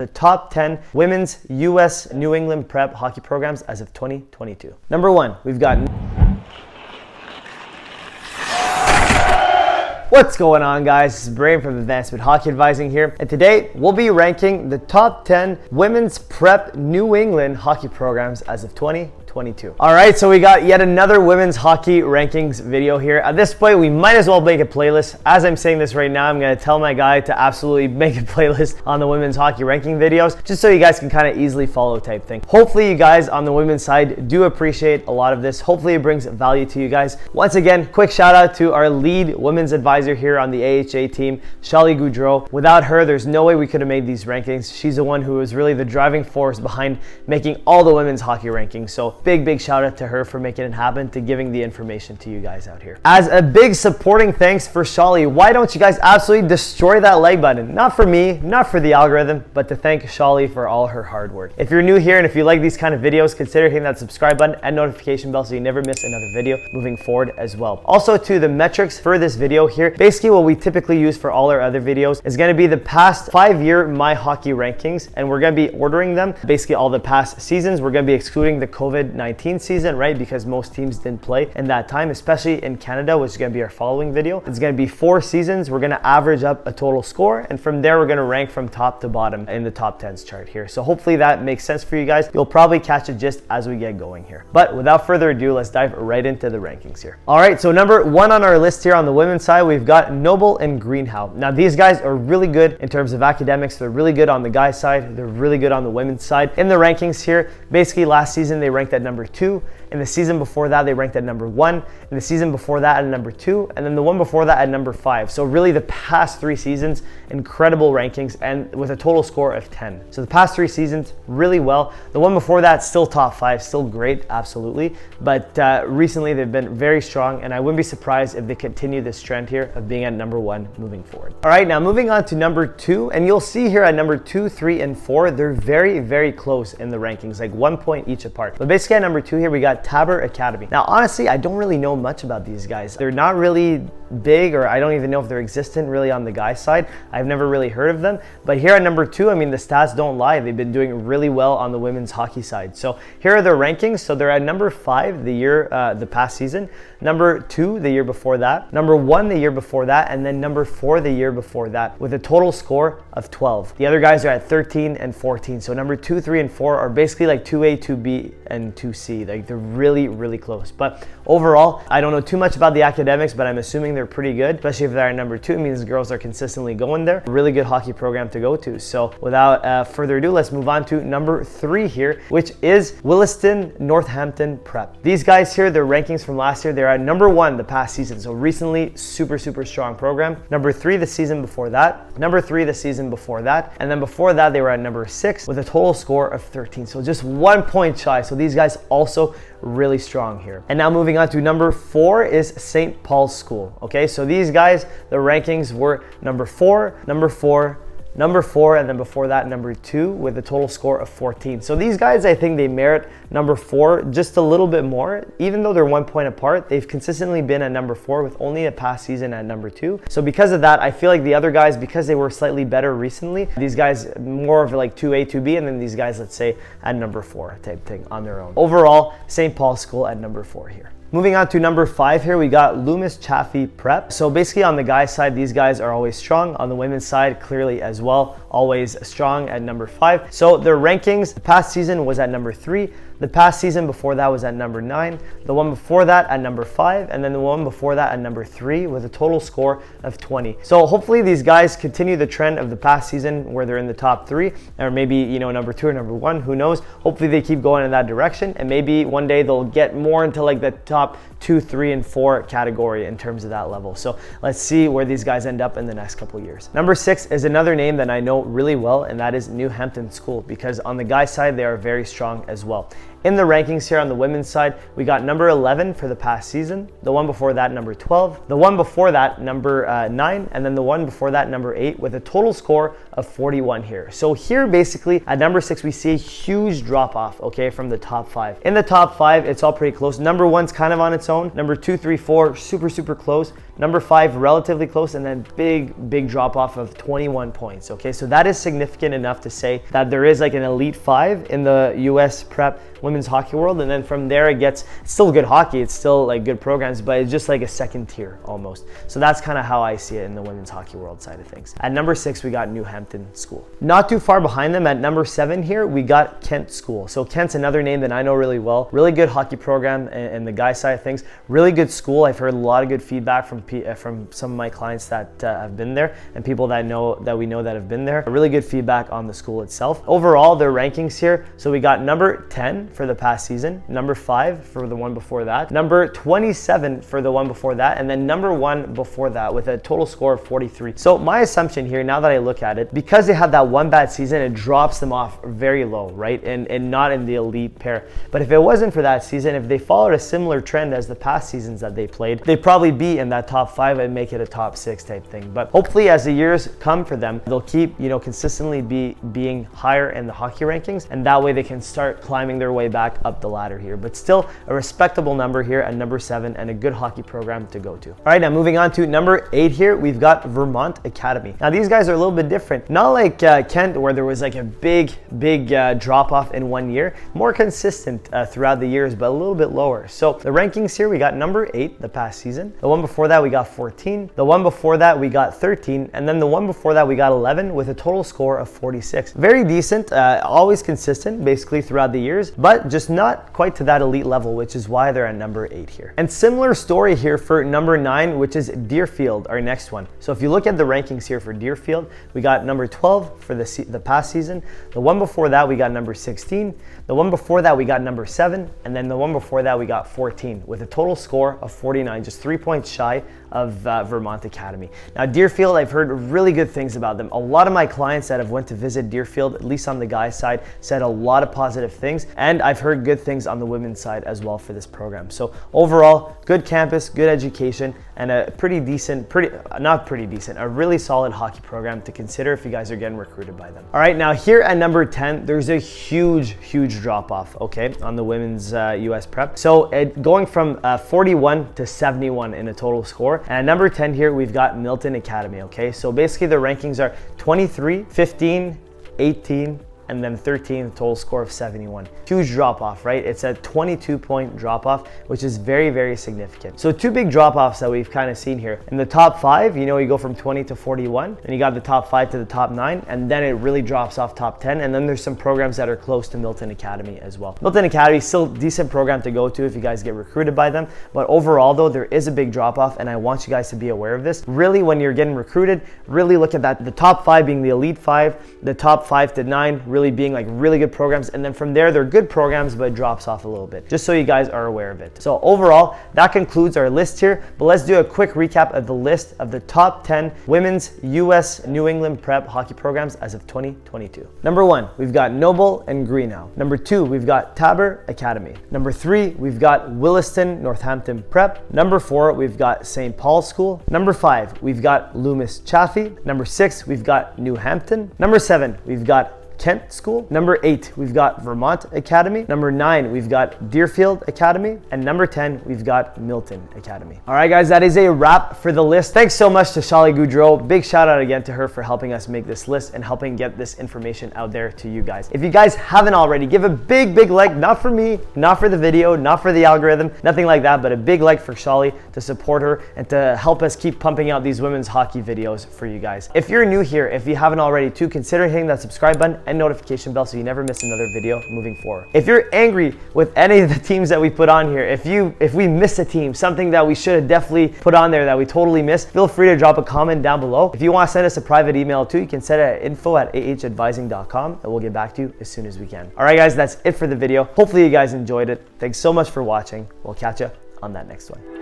The top 10 women's U.S. New England prep hockey programs as of 2022. Number 1, we've got... What's going on, guys? This is Brian from Advancement Hockey Advising here, and today we'll be ranking the top 10 women's prep New England hockey programs as of 2022. All right, so we got yet another women's hockey rankings video here. At this point, we might as well make a playlist. As I'm saying this right now, I'm gonna tell my guy to absolutely make a playlist on the women's hockey ranking videos, just so you guys can kind of easily follow type thing. Hopefully you guys on the women's side do appreciate a lot of this. Hopefully it brings value to you guys. Once again, quick shout out to our lead women's advisor here on the AHA team, Shali Goudreau. Without her, there's no way we could have made these rankings. She's the one who was really the driving force behind making all the women's hockey rankings. So big shout out to her for making it happen, to giving the information to you guys out here. As a big supporting thanks for Shali, why don't you guys absolutely destroy that like button? Not for me, not for the algorithm, but to thank Shali for all her hard work. If you're new here and if you like these kind of videos, consider hitting that subscribe button and notification bell so you never miss another video moving forward as well. Also, to the metrics for this video here, basically what we typically use for all our other videos is going to be the past 5-year My Hockey rankings, and we're going to be ordering them basically all the past seasons. We're going to be excluding the COVID-19 season, right? Because most teams didn't play in that time, especially in Canada, which is going to be our following video. It's going to be 4 seasons. We're going to average up a total score, and from there we're going to rank from top to bottom in the top 10s chart here. So hopefully that makes sense for you guys. You'll probably catch a gist as we get going here. But without further ado, let's dive right into the rankings here. All right, so number 1 on our list here on the women's side, we've got Noble and Greenhow. Now these guys are really good in terms of academics. They're really good on the guys side. They're really good on the women's side. In the rankings here, basically last season they ranked at number 2. In the season before that, they ranked at number 1. In the season before that, at number 2. And then the one before that at number 5. So really the past 3 seasons, incredible rankings, and with a total score of 10. So the past 3 seasons, really well. The one before that, still top 5, still great, absolutely. But recently they've been very strong, and I wouldn't be surprised if they continue this trend here of being at number 1 moving forward. All right, now moving on to number 2, and you'll see here at number 2, 3, and 4, they're very close in the rankings, like 1 point each apart. But basically at number 2 here, we got Tabor Academy. Now, honestly, I don't really know much about these guys. They're not really big, or I don't even know if they're existent really on the guys side. I've never really heard of them. But here at number 2, I mean, the stats don't lie. They've been doing really well on the women's hockey side. So here are their rankings. So they're at number 5 the past season, number 2 the year before that, number 1 the year before that, and then number 4 the year before that, with a total score of 12. The other guys are at 13 and 14. So number 2, 3, and 4 are basically like 2A, 2B, and 2C. Like they're really close. But overall, I don't know too much about the academics, but I'm assuming they're pretty good, especially if they're at number 2. It means the girls are consistently going there. A really good hockey program to go to. So without further ado, let's move on to number 3 here, which is Williston Northampton Prep. These guys here, their rankings from last year, they're at number 1 the past season. So recently, super strong program. Number 3 the season before that, number 3 the season before that, and then before that they were at number 6 with a total score of 13. So just 1 point shy. So these guys also really strong here. And now moving on to number 4 is St. Paul's School. Okay, so these guys, the rankings were number 4, number 4, number 4, and then before that number 2 with a total score of 14. So these guys, I think they merit number 4 just a little bit more. Even though they're 1 point apart, they've consistently been at number 4 with only a past season at number 2. So because of that, I feel like the other guys, because they were slightly better recently, these guys more of like 2A, 2B, and then these guys, let's say at number 4 type thing on their own. Overall, St. Paul's School at number 4 here. Moving on to number 5 here, we got Loomis Chaffee Prep. So basically on the guys side, these guys are always strong. On the women's side, clearly as well, always strong at number 5. So their rankings, the past season was at number 3. The past season before that was at number 9, the one before that at number 5, and then the one before that at number 3 with a total score of 20. So hopefully these guys continue the trend of the past season where they're in the top 3, or maybe, you know, number 2 or number 1, who knows. Hopefully they keep going in that direction, and maybe one day they'll get more into like the top 2, 3, and 4 category in terms of that level. So let's see where these guys end up in the next couple years. Number 6 is another name that I know really well, and that is New Hampton School, because on the guys side, they are very strong as well. In the rankings here on the women's side, we got number 11 for the past season, the one before that number 12, the one before that number 9, and then the one before that number 8 with a total score of 41 here. So here basically at number 6 we see a huge drop off, okay, from the top 5. In the top 5 it's all pretty close. Number 1's kind of on its own, number 2, 3, 4 super close, number 5 relatively close, and then big drop off of 21 points, okay? So that is significant enough to say that there is like an elite 5 in the US prep women's hockey world, and then from there it's still good hockey, it's still like good programs, but it's just like a second tier almost. So that's kind of how I see it in the women's hockey world side of things. At number 6, we got New Hampton School. Not too far behind them at number 7 here, we got Kent School. So Kent's another name that I know really well. Really good hockey program and the guy side of things. Really good school. I've heard a lot of good feedback from some of my clients that have been there and people that we know that have been there. Really good feedback on the school itself. Overall, their rankings here. So we got number 10 for the past season, number 5 for the one before that, number 27 for the one before that, and then number 1 before that with a total score of 43. So my assumption here, now that I look at it, because they had that one bad season, it drops them off very low, right? And not in the elite pair. But if it wasn't for that season, if they followed a similar trend as the past seasons that they played, they'd probably be in that top 5 and make it a top 6 type thing. But hopefully as the years come for them, they'll keep, consistently being higher in the hockey rankings, and that way they can start climbing their way back up the ladder here. But still a respectable number here at number 7 and a good hockey program to go to. All right, now moving on to number 8 here, we've got Vermont Academy. Now these guys are a little bit different. Not like Kent, where there was like a big drop off in one year. More consistent throughout the years, but a little bit lower. So the rankings here, we got number 8 the past season. The one before that we got 14. The one before that we got 13, and then the one before that we got 11 with a total score of 46. Very decent, always consistent basically throughout the years, but just not quite to that elite level, which is why they're at number 8 here. And similar story here for number 9, which is Deerfield, our next one. So if you look at the rankings here for Deerfield, we got number 12 for the past season. The one before that we got number 16. The one before that we got number 7, and then the one before that we got 14 with a total score of 49, just 3 points shy of Vermont Academy. Now Deerfield, I've heard really good things about them. A lot of my clients that have went to visit Deerfield, at least on the guys side, said a lot of positive things, and I've heard good things on the women's side as well for this program. So overall, good campus, good education, and a a really solid hockey program to consider if you guys are getting recruited by them. All right, now here at number 10, there's a huge drop off, okay, on the women's US prep. So going from 41 to 71 in a total score. And at number 10 here, we've got Milton Academy, okay? So basically the rankings are 23, 15, 18, and then 13, total score of 71. Huge drop off, right? It's a 22-point drop off, which is very significant. So 2 big drop offs that we've kind of seen here. In the top 5, you go from 20 to 41, and you got the top 5 to the top 9, and then it really drops off top 10, and then there's some programs that are close to Milton Academy as well. Milton Academy is still a decent program to go to if you guys get recruited by them, but overall though, there is a big drop off, and I want you guys to be aware of this. Really, when you're getting recruited, really look at that, the top 5 being the elite 5, the top 5 to 9 really being like really good programs, and then from there they're good programs, but it drops off a little bit, just so you guys are aware of it. So overall, that concludes our list here, but let's do a quick recap of the list of the top 10 women's US New England prep hockey programs as of 2022. Number 1, we've got Noble and Greenough. Number 2, we've got Tabor Academy. Number 3, we've got Williston Northampton Prep. Number 4, we've got St. Paul's School. Number 5, we've got Loomis Chaffee. Number 6, we've got New Hampton. Number 7, we've got Kent School. Number 8, we've got Vermont Academy. Number 9, we've got Deerfield Academy. And number 10, we've got Milton Academy. All right, guys, that is a wrap for the list. Thanks so much to Shali Goudreau. Big shout out again to her for helping us make this list and helping get this information out there to you guys. If you guys haven't already, give a big like, not for me, not for the video, not for the algorithm, nothing like that, but a big like for Shali to support her and to help us keep pumping out these women's hockey videos for you guys. If you're new here, if you haven't already too, consider hitting that subscribe button and notification bell so you never miss another video moving forward. If you're angry with any of the teams that we put on here, if we miss a team, something that we should have definitely put on there that we totally missed, feel free to drop a comment down below. If you want to send us a private email too, you can send it at info@ahadvising.com and we'll get back to you as soon as we can. All right, guys, that's it for the video. Hopefully you guys enjoyed it. Thanks so much for watching. We'll catch you on that next one.